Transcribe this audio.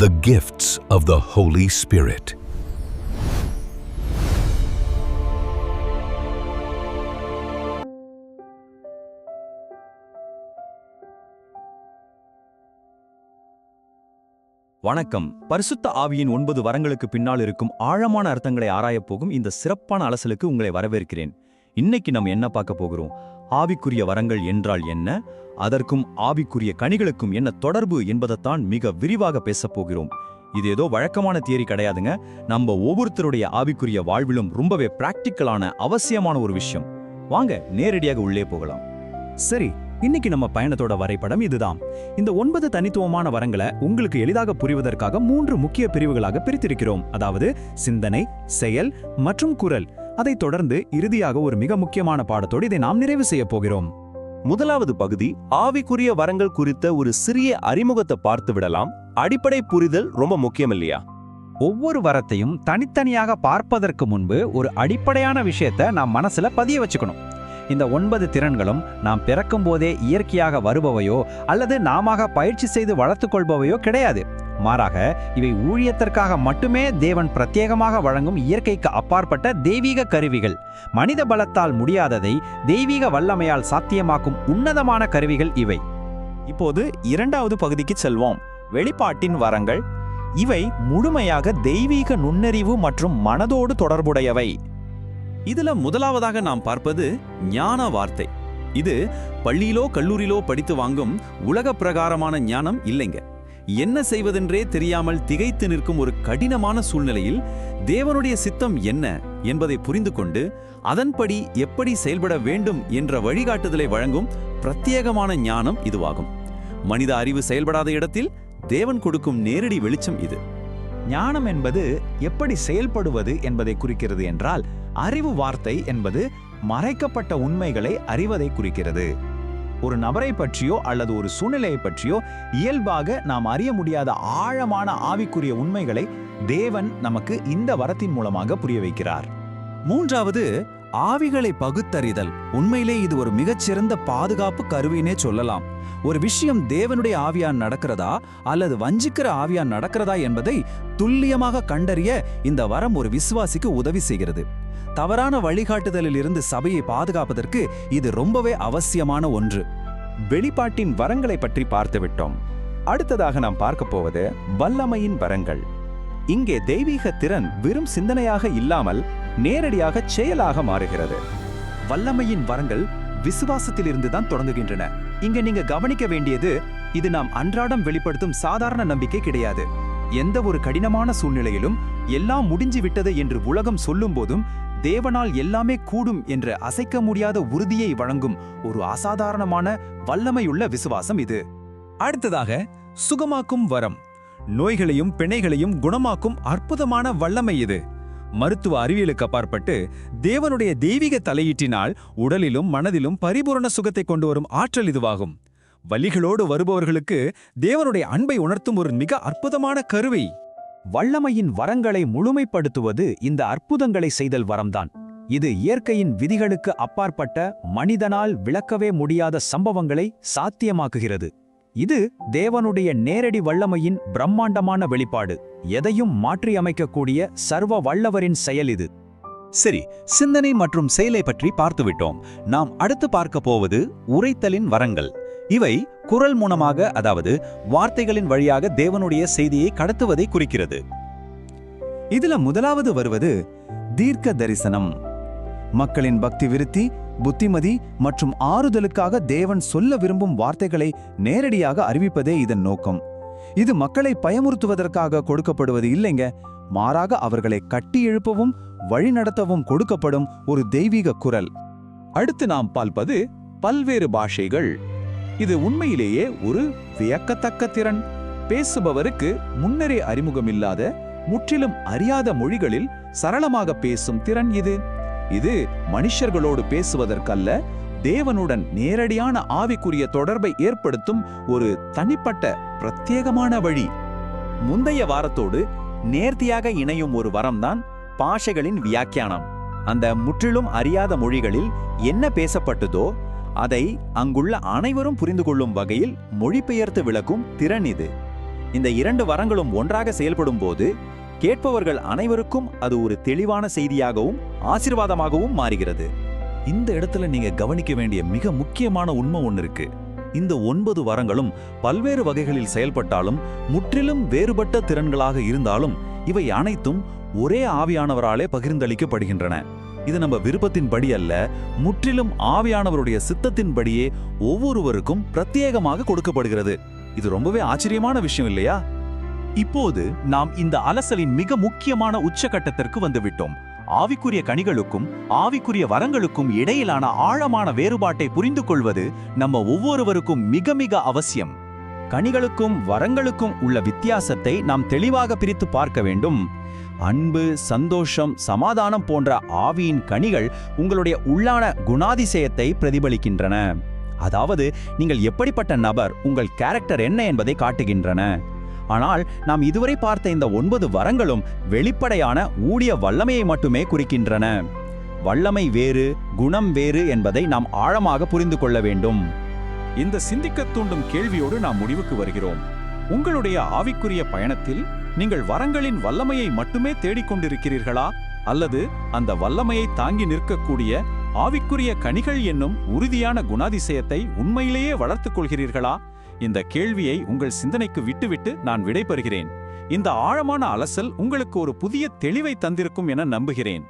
The gifts of the Holy Spirit. வணக்கம். பரிசுத்த ஆவியின் 9 வரங்களுக்கு பின்னால் இருக்கும் ஆழமான அர்த்தங்களை ஆராயப் போகும் இந்த சிறப்பான அலசலுக்கு உங்களை வரவேற்கிறேன். இன்னைக்கு நம்ம என்ன பார்க்க போகிறோம்? ஆவிக்குரிய வரங்கள் என்றால் என்ன, அதற்கும் ஆவிக்குரிய கனிகளுக்கும் என்ன தொடர்பு என்பதைத்தான் மிக விரிவாக பேசப் போகிறோம். இது ஏதோ வழக்கமான தியரி கிடையாதுங்க. நம்ம ஒவ்வொருத்தருடைய ஆவிக்குரிய வாழ்விலும் ரொம்பவே பிராக்டிக்கலான அவசியமான ஒரு விஷயம். வாங்க நேரடியாக உள்ளே போகலாம். சரி, இன்னைக்கு நம்ம பயணத்தோட வரைபடம் இதுதான். இந்த 9 தனித்துவமான வரங்களை உங்களுக்கு எளிதாக புரிவதற்காக 3 முக்கிய பிரிவுகளாக பிரித்திருக்கிறோம். அதாவது சிந்தனை, செயல் மற்றும் குரல். அதைத் தொடர்ந்து இறுதியாக ஒரு மிக முக்கியமான பாடத்தோடு இதை நாம் நிறைவு செய்ய போகிறோம். முதலாவது பகுதி ஆவிக்குரிய வரங்கள் குறித்த ஒரு சிறிய அறிமுகத்தை பார்த்து விடலாம். அடிப்படை புரிதல் ரொம்ப முக்கியம் இல்லையா? ஒவ்வொரு வரத்தையும் தனித்தனியாக பார்ப்பதற்கு முன்பு ஒரு அடிப்படையான விஷயத்தை நாம் மனசுல பதிய வச்சுக்கணும். இந்த 9 திறன்களும் நாம் பிறக்கும் போதே இயற்கையாக வருபவையோ அல்லது நாம பயிற்சி செய்து வளர்த்துக் கொள்பவையோ கிடையாது. மாறாக இவை ஊழியத்திற்காக மட்டுமே தேவன் பிரத்யேகமாக வழங்கும் இயற்கைக்கு அப்பாற்பட்ட தெய்வீக கருவிகள். மனித பலத்தால் முடியாததை தெய்வீக வல்லமையால் சாத்தியமாக்கும் உன்னதமான கருவிகள் இவை. இப்போது இரண்டாவது பகுதிக்கு செல்வோம். வெளிப்பாட்டின் வரங்கள். இவை முழுமையாக தெய்வீக நுண்ணறிவு மற்றும் மனதோடு தொடர்புடையவை. இதுல முதலாவதாக நாம் பார்ப்பது ஞான வார்த்தை. இது பள்ளியிலோ கல்லூரியிலோ படித்து வாங்கும் உலக பிரகாரமான ஞானம் இல்லைங்க. என்ன செய்வதென்றே தெரியாமல் திகைத்து நிற்கும் ஒரு கடினமான சூழ்நிலையில் தேவனுடைய சித்தம் என்ன என்பதை புரிந்து கொண்டு அதன்படி எப்படி செயல்பட வேண்டும் என்ற வழிகாட்டுதலை வழங்கும் பிரத்யேகமான ஞானம் இதுவாகும். மனித அறிவு செயல்படாத இடத்தில் தேவன் கொடுக்கும் நேரடி வெளிச்சம் இது. ஞானம் என்பது எப்படி செயல்படுவது என்பதை குறிக்கிறது என்றால், அறிவு வார்த்தை என்பது மறைக்கப்பட்ட உண்மைகளை அறிவதை குறிக்கிறது. ஒரு நபரை பற்றியோ அல்லது ஒரு சூழ்நிலையை பற்றியோ இயல்பாக நாம் அறிய முடியாத ஆழமான ஆவிக்குரிய உண்மைகளை தேவன் நமக்கு இந்த வரத்தின் மூலமாக புரிய வைக்கிறார். மூன்றாவது ஆவிகளை பகுத்தறிதல். உண்மையிலே இது ஒரு மிகச்சிறந்த பாதுகாப்பு கருவினே சொல்லலாம். ஒரு விஷயம் தேவனுடைய ஆவியான் நடக்கிறதா அல்லது வஞ்சிக்கிற ஆவியான் நடக்கிறதா என்பதை துல்லியமாக கண்டறிய இந்த வரம் ஒரு விசுவாசிக்கு உதவி செய்கிறது. தவறான வழிகாட்டுதலில் இருந்து சபையை பாதுகாப்பதற்கு இது ரொம்பவே அவசியமான ஒன்று. வெளிப்பாட்டின் வரங்களை பற்றி பார்த்துவிட்டோம். அடுத்ததாக நாம் பார்க்க போவது வல்லமையின் வரங்கள். இங்கே தெய்வீக திறன் வெறும் சிந்தனையாக இல்லாமல் நேரடியாக செயலாக மாறுகிறது. வல்லமையின் வரங்கள் விசுவாசத்திலிருந்து தான் தொடங்குகின்றன. இங்க நீங்க கவனிக்க வேண்டியது, இது நாம் அன்றாடம் வெளிப்படுத்தும் சாதாரண நம்பிக்கை கிடையாது. எந்த ஒரு கடினமான சூழ்நிலையிலும் எல்லாம் முடிஞ்சு விட்டது என்று உலகம் சொல்லும் போதும் தேவனால் எல்லாமே கூடும் என்ற அசைக்க முடியாத உறுதியை வழங்கும் ஒரு அசாதாரணமான வல்லமையுள்ள விசுவாசம் இது. அடுத்ததாக சுகமாக்கும் வரம். நோய்களையும் பிணைகளையும் குணமாக்கும் அற்புதமான வல்லமை இது. மருத்துவ அறிவியலுக்கு அப்பாற்பட்டு தேவனுடைய தெய்வீக தலையீட்டினால் உடலிலும் மனதிலும் பரிபூரண சுகத்தை கொண்டு வரும் ஆற்றல் இதுவாகும். வலிகளோடு வருபவர்களுக்கு தேவனுடைய அன்பை உணர்த்தும் ஒரு மிக அற்புதமான கருவி. வல்லமையின் வரங்களை முழுமைப்படுத்துவது இந்த அற்புதங்களை செய்தல் வரம்தான். இது இயற்கையின் விதிகளுக்கு அப்பாற்பட்ட மனிதனால் விளக்கவே முடியாத சம்பவங்களை சாத்தியமாக்குகிறது. இது தேவனுடைய நேரடி வல்லமையின் பிரம்மாண்டமான வெளிப்பாடு. எதையும் மாற்றியமைக்கக்கூடிய சர்வ வல்லவரின் செயல் இது. சரி, சிந்தனை மற்றும் செயலை பற்றி பார்த்துவிட்டோம். நாம் அடுத்து பார்க்க போவது உரைத்தலின் வரங்கள். இவை குரல் மூலமாக, அதாவது வார்த்தைகளின் வழியாக தேவனுடைய செய்தியை கடத்துவதை குறிக்கிறது. இதுல முதலாவது வருவது தீர்க்க தரிசனம். மக்களின் பக்தி விருத்தி, புத்திமதி மற்றும் ஆறுதலுக்காக தேவன் சொல்ல விரும்பும் வார்த்தைகளை நேரடியாக அறிவிப்பதே இதன் நோக்கம். இது மக்களை பயமுறுத்துவதற்காக கொடுக்கப்படுவது இல்லைங்க. மாறாக அவர்களை கட்டி எழுப்பவும் வழிநடத்தவும் கொடுக்கப்படும் ஒரு தெய்வீக குரல். அடுத்து நாம் பார்ப்பது பல்வேறு பாஷைகள். இது உண்மையிலேயே ஒரு வியக்கத்தக்க திறன். பேசுபவருக்கு முன்னரே அறிமுகமில்லாத, முற்றிலும் அறியாத மொழிகளில் சரளமாக பேசும் திறன் இது. இது மனுஷர்களோடு பேசுவதற்கல்ல, தேவனுடன் நேரடியான ஆவிக்குரிய தொடர்பை ஏற்படுத்தும் ஒரு தனிப்பட்ட பிரத்யேகமான வழி. முந்தைய வாரத்தோடு நேர்த்தியாக இணையும் ஒரு வரம்தான் பாஷைகளின் வியாக்கியானம். அந்த முற்றிலும் அறியாத மொழிகளில் என்ன பேசப்பட்டதோ அதை அங்குள்ள அனைவரும் புரிந்து கொள்ளும் வகையில் மொழிபெயர்த்து விளக்கும் திறன் இது. இந்த 2 வரங்களும் ஒன்றாக செயல்படும் போது கேட்பவர்கள் அனைவருக்கும் அது ஒரு தெளிவான செய்தியாகவும் ஆசீர்வாதமாகவும் மாறுகிறது. இந்த இடத்துல நீங்க கவனிக்க வேண்டிய மிக முக்கியமான உண்மை ஒன்று இருக்கு. இந்த 9 வரங்களும் பல்வேறு வகைகளில் செயல்பட்டாலும் முற்றிலும் வேறுபட்ட திறன்களாக இருந்தாலும் இவை அனைத்தும் ஒரே ஆவியானவராலே பகிர்ந்தளிக்கப்படுகின்றன. இது நம்ம விருப்பத்தின்படி அல்ல, முற்றிலும் ஆவியானவருடைய சித்தத்தின்படியே ஒவ்வொருவருக்கும் பிரத்யேகமாக கொடுக்கப்படுகிறது. இது ரொம்பவே ஆச்சரியமான விஷயம் இல்லையா? இப்போது நாம் இந்த அலசலின் மிக முக்கியமான உச்சகட்டத்திற்கு வந்துவிட்டோம். ஆவிக்குரிய கனிகளுக்கும் ஆவிக்குரிய வரங்களுக்கும் இடையிலான ஆழமான வேறுபாட்டை புரிந்து கொள்வது நம்ம ஒவ்வொருவருக்கும் மிக மிக அவசியம். கனிகளுக்கும் வரங்களுக்கும் உள்ள வித்தியாசத்தை நாம் தெளிவாக பிரித்து பார்க்க வேண்டும். அன்பு, சந்தோஷம், சமாதானம் போன்ற ஆவியின் கனிகள் உங்களுடைய உள்ளான குணாதிசயத்தை பிரதிபலிக்கின்றன. அதாவது நீங்கள் எப்படிப்பட்ட நபர், உங்கள் கேரக்டர் என்ன என்பதை காட்டுகின்றன. ஆனால் நாம் இதுவரை பார்த்த இந்த 9 வரங்களும் வெளிப்படையான ஊழிய வல்லமையை மட்டுமே குறிக்கின்றன. வல்லமை வேறு, குணம் வேறு என்பதை நாம் ஆழமாக புரிந்து கொள்ள வேண்டும். இந்த சிந்திக்கத் தூண்டும் கேள்வியோடு நாம் முடிவுக்கு வருகிறோம். உங்களுடைய ஆவிக்குரிய பயணத்தில் நீங்கள் வரங்களின் வல்லமையை மட்டுமே தேடிக்கொண்டிருக்கிறீர்களா, அல்லது அந்த வல்லமையை தாங்கி நிற்கக்கூடிய ஆவிக்குரிய கனிகள் என்னும் உறுதியான குணாதிசயத்தை உண்மையிலேயே வளர்த்துக் கொள்கிறீர்களா? இந்த கேள்வியை உங்கள் சிந்தனைக்கு விட்டுவிட்டு நான் விடைபெறுகிறேன். இந்த ஆழமான அலசல் உங்களுக்கு ஒரு புதிய தெளிவை தந்திருக்கும் என நம்புகிறேன்.